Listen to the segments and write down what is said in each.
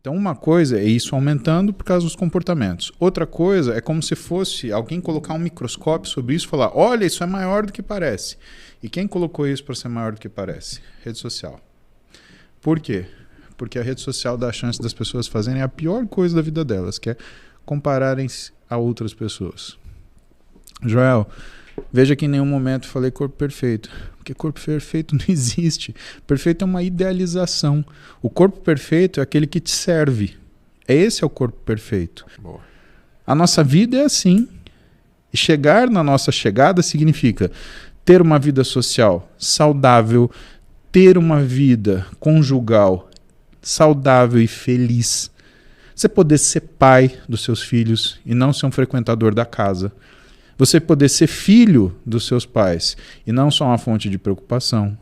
Então, uma coisa é isso aumentando por causa dos comportamentos. Outra coisa é como se fosse alguém colocar um microscópio sobre isso e falar, olha, isso é maior do que parece. E quem colocou isso para ser maior do que parece? Rede social. Por quê? Porque a rede social dá a chance das pessoas fazerem a pior coisa da vida delas, que é compararem-se a outras pessoas. Joel, veja que em nenhum momento falei corpo perfeito, porque corpo perfeito não existe. Perfeito é uma idealização. O corpo perfeito é aquele que te serve. Esse é o corpo perfeito. Boa. A nossa vida é assim. E chegar na nossa chegada significa ter uma vida social saudável, ter uma vida conjugal saudável e feliz. Você poder ser pai dos seus filhos e não ser um frequentador da casa. Você poder ser filho dos seus pais e não só uma fonte de preocupação.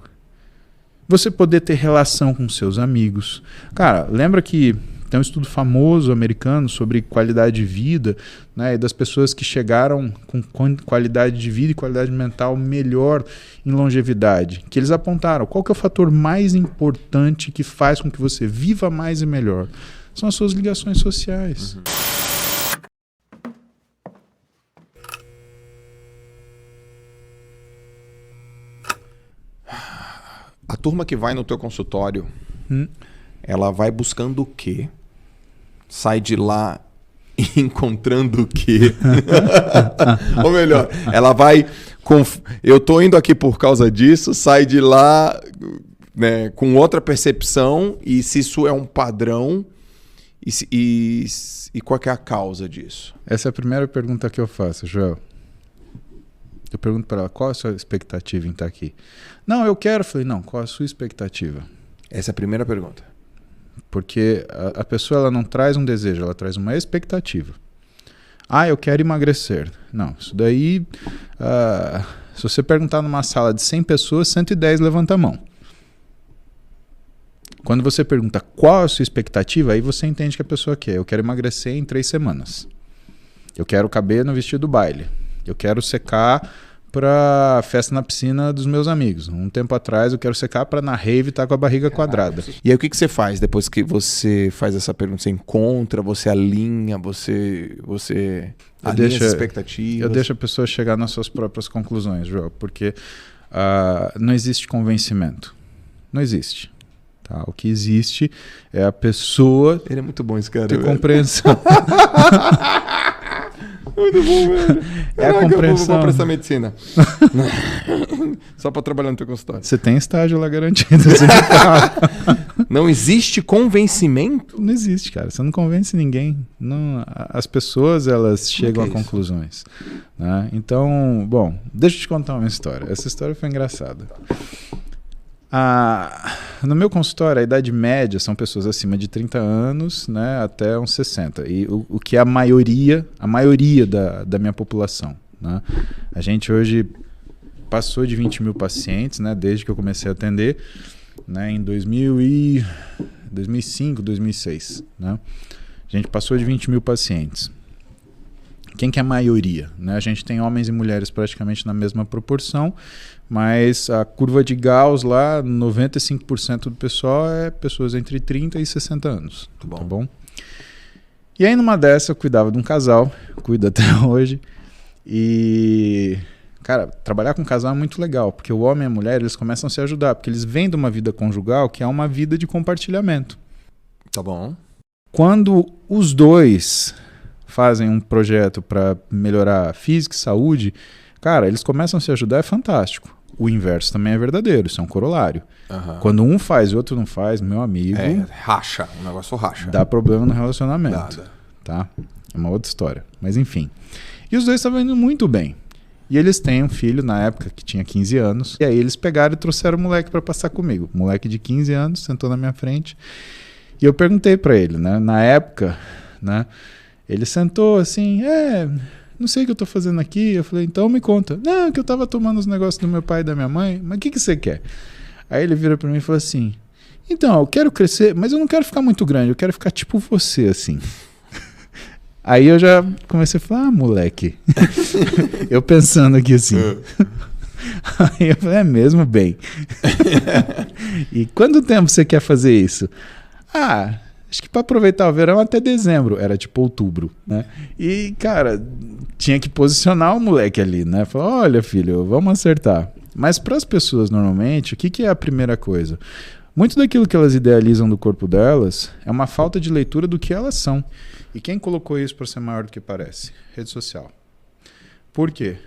Você poder ter relação com seus amigos. Cara, lembra que tem um estudo famoso americano sobre qualidade de vida, né, e das pessoas que chegaram com qualidade de vida e qualidade mental melhor em longevidade, que eles apontaram qual que é o fator mais importante que faz com que você viva mais e melhor. São as suas ligações sociais. Uhum. A turma que vai no teu consultório, ela vai buscando o quê? Sai de lá encontrando o quê? Ou melhor, ela vai eu tô indo aqui por causa disso, sai de lá, né, com outra percepção, e se isso é um padrão, e qual que é a causa disso? Essa é a primeira pergunta que eu faço, Joel. Eu pergunto para ela, qual a sua expectativa em estar aqui? Não, eu quero. Eu falei, não, qual a sua expectativa? Essa é a primeira pergunta. Porque a pessoa ela não traz um desejo, ela traz uma expectativa. Ah, eu quero emagrecer. Não, isso daí... se você perguntar numa sala de 100 pessoas, 110 levanta a mão. Quando você pergunta qual a sua expectativa, aí você entende que a pessoa quer. Eu quero emagrecer em 3 semanas. Eu quero caber no vestido do baile. Eu quero secar para festa na piscina dos meus amigos. Um tempo atrás eu quero secar para na rave estar com a barriga quadrada. E aí o que você faz depois que você faz essa pergunta? Você encontra, você alinha, você alinha as expectativas? Eu deixo a pessoa chegar nas suas próprias conclusões, João, porque não existe convencimento. Não existe. Tá? O que existe é a pessoa... Ele é muito bom esse cara. Ter compreensão. Muito bom, velho. É a compreensão. Vou prestar medicina. Só para trabalhar no teu consultório. Você tem estágio lá garantido. Não existe convencimento? Não existe, cara. Você não convence ninguém. Não, as pessoas, elas chegam a conclusões. Né? Então, bom, deixa eu te contar uma história. Essa história foi engraçada. No meu consultório, a idade média são pessoas acima de 30 anos, né, até uns 60. E o que é a maioria da minha população. Né? A gente hoje passou de 20 mil pacientes, né, desde que eu comecei a atender, né, em 2005, 2006. Né? A gente passou de 20 mil pacientes. Quem que é a maioria? Né? A gente tem homens e mulheres praticamente na mesma proporção, mas a curva de Gauss lá, 95% do pessoal é pessoas entre 30 e 60 anos. Tá bom? E aí numa dessa eu cuidava de um casal, cuido até hoje, e cara, trabalhar com casal é muito legal, porque o homem e a mulher eles começam a se ajudar, porque eles vêm de uma vida conjugal que é uma vida de compartilhamento. Tá bom. Quando os dois fazem um projeto para melhorar física e saúde, cara, eles começam a se ajudar, é fantástico. O inverso também é verdadeiro, isso é um corolário. Uhum. Quando um faz e o outro não faz, meu amigo... racha, o negócio racha. Dá problema no relacionamento. Dá. Tá? É uma outra história. Mas enfim. E os dois estavam indo muito bem. E eles têm um filho, na época, que tinha 15 anos. E aí eles pegaram e trouxeram o moleque para passar comigo. O moleque de 15 anos, sentou na minha frente. E eu perguntei para ele, né? Na época, né? Ele sentou assim, não sei o que eu tô fazendo aqui. Eu falei, então me conta. Não, que eu tava tomando os negócios do meu pai e da minha mãe. Mas o que você quer? Aí ele vira pra mim e falou assim, então, eu quero crescer, mas eu não quero ficar muito grande, eu quero ficar tipo você, assim. Aí eu já comecei a falar, moleque. Eu pensando aqui assim. Aí eu falei, é mesmo, bem. E quanto tempo você quer fazer isso? Acho que para aproveitar o verão até dezembro, era tipo outubro, né? E, cara, tinha que posicionar o moleque ali, né? Falar, olha, filho, vamos acertar. Mas para as pessoas, normalmente, o que é a primeira coisa? Muito daquilo que elas idealizam do corpo delas é uma falta de leitura do que elas são. E quem colocou isso para ser maior do que parece? Rede social. Por quê?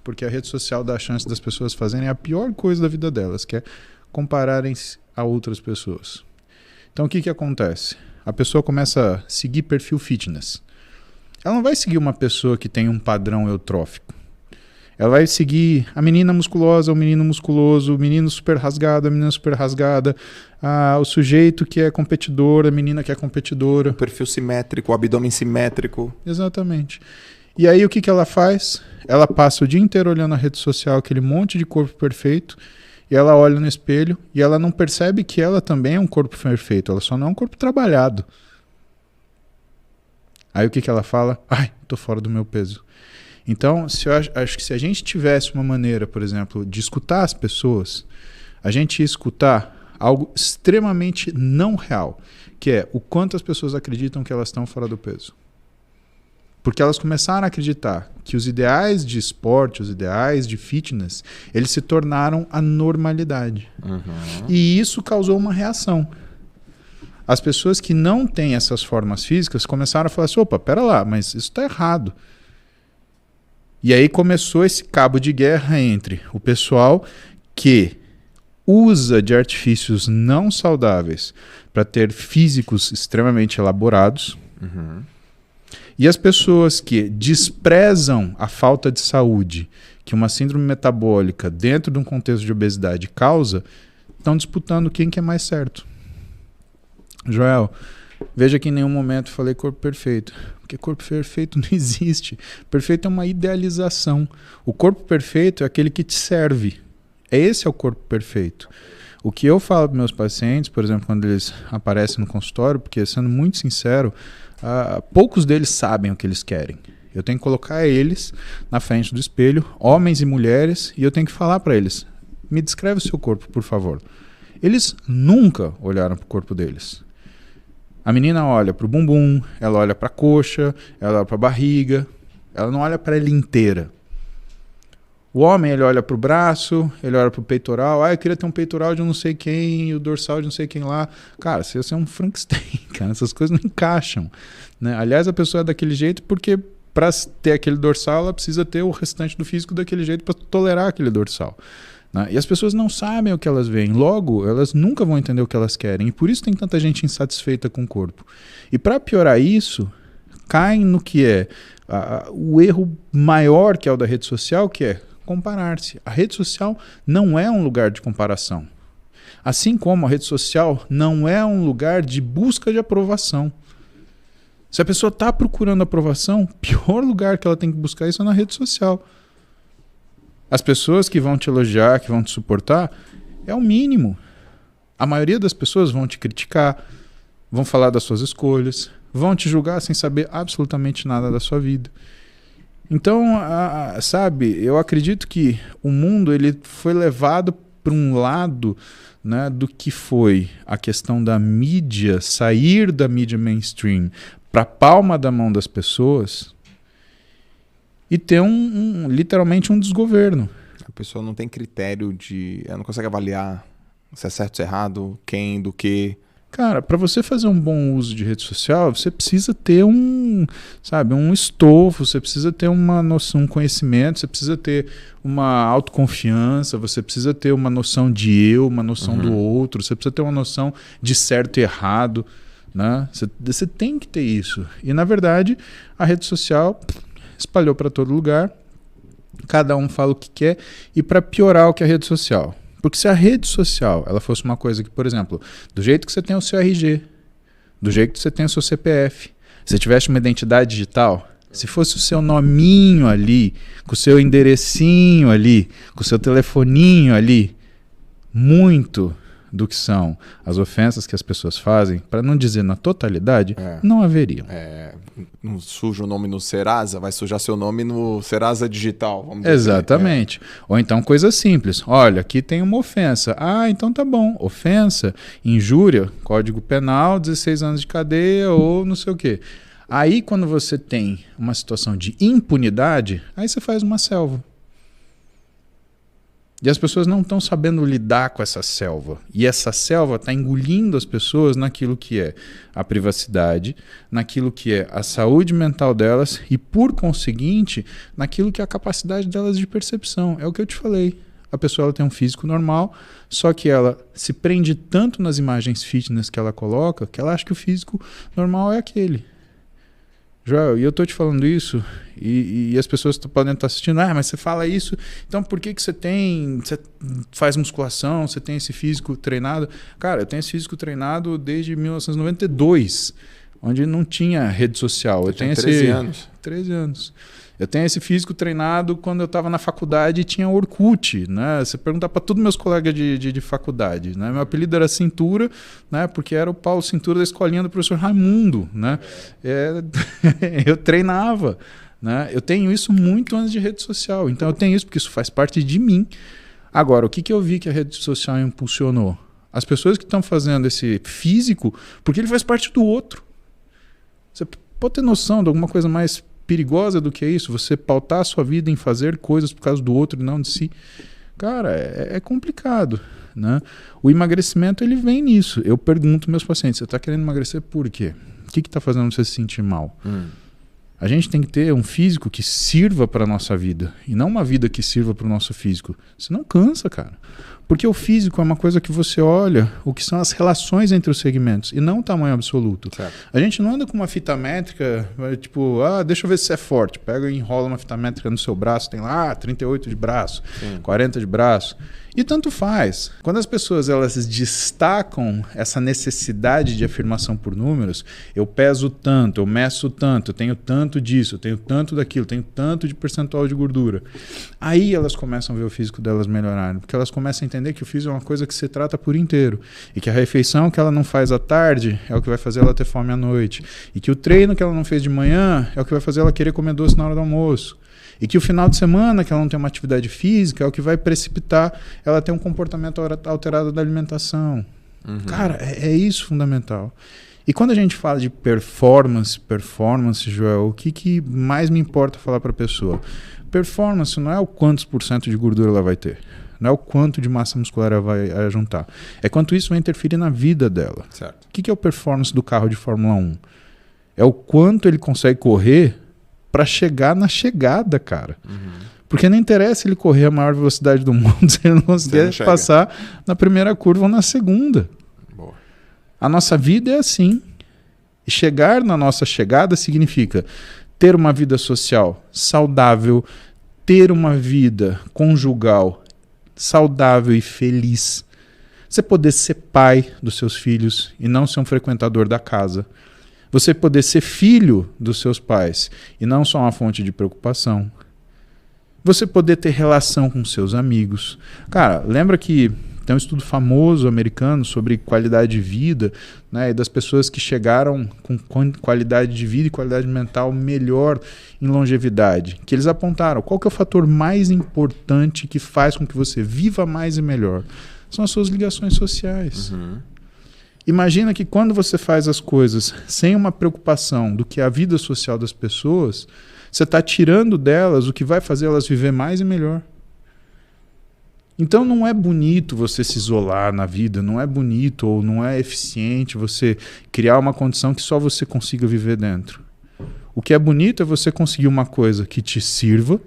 Porque a rede social dá a chance das pessoas fazerem a pior coisa da vida delas, que é compararem-se a outras pessoas. Então o que acontece? A pessoa começa a seguir perfil fitness. Ela não vai seguir uma pessoa que tem um padrão eutrófico. Ela vai seguir a menina musculosa, o menino musculoso, o menino super rasgado, a menina super rasgada, o sujeito que é competidor, a menina que é competidora. O perfil simétrico, o abdômen simétrico. Exatamente. E aí o que ela faz? Ela passa o dia inteiro olhando a rede social, aquele monte de corpo perfeito, e ela olha no espelho e ela não percebe que ela também é um corpo perfeito, ela só não é um corpo trabalhado. Aí o que ela fala? Ai, tô fora do meu peso. Então, acho que se a gente tivesse uma maneira, por exemplo, de escutar as pessoas, a gente ia escutar algo extremamente não real, que é o quanto as pessoas acreditam que elas estão fora do peso. Porque elas começaram a acreditar que os ideais de esporte, os ideais de fitness, eles se tornaram a normalidade. Uhum. E isso causou uma reação. As pessoas que não têm essas formas físicas começaram a falar assim, opa, pera lá, mas isso está errado. E aí começou esse cabo de guerra entre o pessoal que usa de artifícios não saudáveis para ter físicos extremamente elaborados, uhum, e as pessoas que desprezam a falta de saúde que uma síndrome metabólica dentro de um contexto de obesidade causa, estão disputando quem que é mais certo. Joel, veja que em nenhum momento falei corpo perfeito, porque corpo perfeito não existe. Perfeito é uma idealização. O corpo perfeito é aquele que te serve. Esse é o corpo perfeito. O que eu falo para meus pacientes, por exemplo, quando eles aparecem no consultório, porque sendo muito sincero, poucos deles sabem o que eles querem. Eu tenho que colocar eles na frente do espelho, homens e mulheres, e eu tenho que falar para eles, me descreve o seu corpo, por favor. Eles nunca olharam para o corpo deles. A menina olha para o bumbum, ela olha para a coxa, ela olha para a barriga, ela não olha para ela inteira. O homem, ele olha para o braço, ele olha para o peitoral. Eu queria ter um peitoral de não sei quem, o dorsal de não sei quem lá. Cara, você é um Frankenstein, cara. Essas coisas não encaixam, né? Aliás, a pessoa é daquele jeito porque para ter aquele dorsal, ela precisa ter o restante do físico daquele jeito para tolerar aquele dorsal, né? E as pessoas não sabem o que elas veem. Logo, elas nunca vão entender o que elas querem. E por isso tem tanta gente insatisfeita com o corpo. E para piorar isso, caem no que é o erro maior, que é o da rede social, que é comparar-se. A rede social não é um lugar de comparação. Assim como a rede social não é um lugar de busca de aprovação. Se a pessoa está procurando aprovação, o pior lugar que ela tem que buscar isso é na rede social. As pessoas que vão te elogiar, que vão te suportar, é o mínimo. A maioria das pessoas vão te criticar, vão falar das suas escolhas, vão te julgar sem saber absolutamente nada da sua vida. Então, sabe, eu acredito que o mundo ele foi levado para um lado, né, do que foi a questão da mídia, sair da mídia mainstream para a palma da mão das pessoas e ter literalmente um desgoverno. A pessoa não tem critério ela não consegue avaliar se é certo ou se é errado, quem, do que. Cara, para você fazer um bom uso de rede social, você precisa ter um estofo, você precisa ter uma noção, um conhecimento, você precisa ter uma autoconfiança, você precisa ter uma noção de eu, uma noção do outro, você precisa ter uma noção de certo e errado, né? Você tem que ter isso. E, na verdade, a rede social espalhou para todo lugar, cada um fala o que quer, e para piorar o que é a rede social. Porque se a rede social ela fosse uma coisa que, por exemplo, do jeito que você tem o seu RG, do jeito que você tem o seu CPF, se você tivesse uma identidade digital, se fosse o seu nominho ali, com o seu enderecinho ali, com o seu telefoninho ali, muito do que são as ofensas que as pessoas fazem, para não dizer na totalidade, não haveriam. Não suja o nome no Serasa, vai sujar seu nome no Serasa Digital. Vamos dizer. Exatamente. Ou então coisa simples. Olha, aqui tem uma ofensa. Ah, então tá bom. Ofensa, injúria, Código Penal, 16 anos de cadeia ou não sei o quê. Aí quando você tem uma situação de impunidade, aí você faz uma selva. E as pessoas não estão sabendo lidar com essa selva. E essa selva está engolindo as pessoas naquilo que é a privacidade, naquilo que é a saúde mental delas e, por conseguinte, naquilo que é a capacidade delas de percepção. É o que eu te falei. A pessoa ela tem um físico normal, só que ela se prende tanto nas imagens fitness que ela coloca que ela acha que o físico normal é aquele. Joel, e eu estou te falando isso e as pessoas podem estar assistindo, mas você fala isso, então por que você faz musculação, você tem esse físico treinado? Cara, eu tenho esse físico treinado desde 1992, onde não tinha rede social. Eu tenho 13 anos. 13 anos. Eu tenho esse físico treinado quando eu estava na faculdade e tinha Orkut, né? Você perguntar para todos meus colegas de faculdade, né? Meu apelido era Cintura, né? Porque era o Paulo Cintura da escolinha do professor Raimundo, né? Eu treinava, né? Eu tenho isso muito antes de rede social, então eu tenho isso porque isso faz parte de mim. Agora, o que eu vi que a rede social impulsionou? As pessoas que estão fazendo esse físico, porque ele faz parte do outro. Você pode ter noção de alguma coisa mais perigosa do que isso? Você pautar a sua vida em fazer coisas por causa do outro e não de si. Cara, é complicado, né? O emagrecimento, ele vem nisso. Eu pergunto meus pacientes, você está querendo emagrecer por quê? O que está fazendo você se sentir mal? A gente tem que ter um físico que sirva para a nossa vida e não uma vida que sirva para o nosso físico. Você não cansa, cara. Porque o físico é uma coisa que você olha o que são as relações entre os segmentos e não o tamanho absoluto. Certo. A gente não anda com uma fita métrica, tipo, deixa eu ver se você é forte. Pega e enrola uma fita métrica no seu braço, tem lá 38 de braço, 40 de braço. E tanto faz. Quando as pessoas elas destacam essa necessidade de afirmação por números, eu peso tanto, eu meço tanto, eu tenho tanto disso, eu tenho tanto daquilo, tenho tanto de percentual de gordura. Aí elas começam a ver o físico delas melhorarem, porque elas começam a entender que o físico é uma coisa que se trata por inteiro e que a refeição que ela não faz à tarde é o que vai fazer ela ter fome à noite e que o treino que ela não fez de manhã é o que vai fazer ela querer comer doce na hora do almoço. E que o final de semana, que ela não tem uma atividade física, é o que vai precipitar ela ter um comportamento alterado da alimentação. Cara, é isso fundamental. E quando a gente fala de performance, Joel, o que mais me importa falar para a pessoa? Performance não é o quantos % de gordura ela vai ter. Não é o quanto de massa muscular ela vai juntar. É quanto isso vai interferir na vida dela. Certo. O que é o performance do carro de Fórmula 1? É o quanto ele consegue correr para chegar na chegada, cara. Porque não interessa ele correr a maior velocidade do mundo se ele não conseguir passar na primeira curva ou na segunda. Boa. A nossa vida é assim. E chegar na nossa chegada significa ter uma vida social saudável, ter uma vida conjugal saudável e feliz. Você poder ser pai dos seus filhos e não ser um frequentador da casa. Você poder ser filho dos seus pais e não só uma fonte de preocupação. Você poder ter relação com seus amigos. Cara, lembra que tem um estudo famoso americano sobre qualidade de vida, né, e das pessoas que chegaram com qualidade de vida e qualidade mental melhor em longevidade. Que eles apontaram qual que é o fator mais importante que faz com que você viva mais e melhor. São as suas ligações sociais. Imagina que quando você faz as coisas sem uma preocupação do que é a vida social das pessoas, você está tirando delas o que vai fazer elas viver mais e melhor. Então não é bonito você se isolar na vida, não é bonito ou não é eficiente você criar uma condição que só você consiga viver dentro. O que é bonito é você conseguir uma coisa que te sirva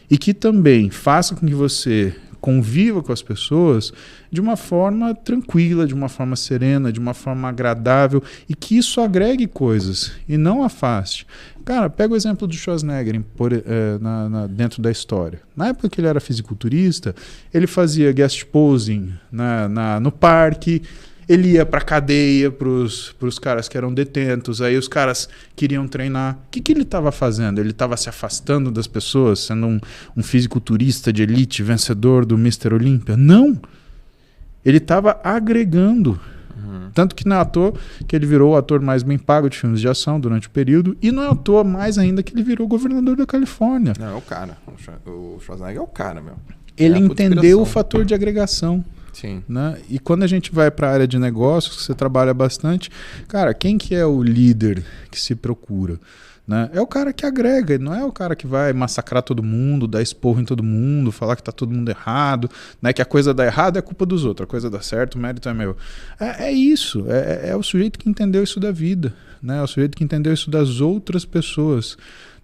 e que também faça com que você conviva com as pessoas de uma forma tranquila, de uma forma serena, de uma forma agradável e que isso agregue coisas e não afaste. Cara, pega o exemplo do Schwarzenegger dentro da história. Na época que ele era fisiculturista, ele fazia guest posing no parque, ele ia para a cadeia para os caras que eram detentos, aí os caras queriam treinar. O que ele estava fazendo? Ele estava se afastando das pessoas, sendo um fisiculturista de elite, vencedor do Mr. Olímpia? Não! Ele estava agregando. Tanto que não é à toa que ele virou o ator mais bem pago de filmes de ação durante o período, e não é à toa mais ainda que ele virou governador da Califórnia. Não, é o cara. O Schwarzenegger é o cara, meu. Ele É a entendeu o inspiração. fator de agregação. Sim. Né? E quando a gente vai para a área de negócios, que você trabalha bastante, cara, quem que é o líder que se procura? Né? É o cara que agrega, não é o cara que vai massacrar todo mundo, dar esporro em todo mundo, falar que tá todo mundo errado, né? Que a coisa dá errado é culpa dos outros, a coisa dá certo, o mérito é meu. É isso, é o sujeito que entendeu isso da vida, né? É o sujeito que entendeu isso das outras pessoas.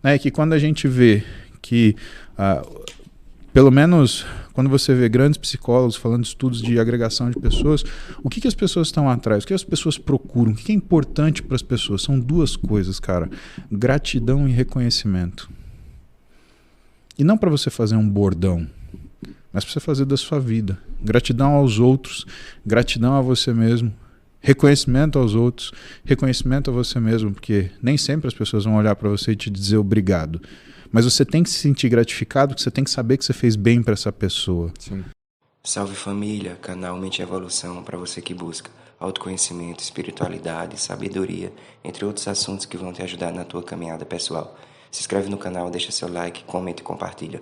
Né? Que quando a gente vê que, pelo menos quando você vê grandes psicólogos falando de estudos de agregação de pessoas, o que as pessoas estão atrás? O que as pessoas procuram? O que é importante para as pessoas? São duas coisas, cara. Gratidão e reconhecimento. E não para você fazer um bordão, mas para você fazer da sua vida. Gratidão aos outros, gratidão a você mesmo, reconhecimento aos outros, reconhecimento a você mesmo, porque nem sempre as pessoas vão olhar para você e te dizer obrigado. Mas você tem que se sentir gratificado, porque você tem que saber que você fez bem para essa pessoa. Sim. Salve família, canal Mente e Evolução para você que busca autoconhecimento, espiritualidade, sabedoria, entre outros assuntos que vão te ajudar na tua caminhada pessoal. Se inscreve no canal, deixa seu like, comenta e compartilha.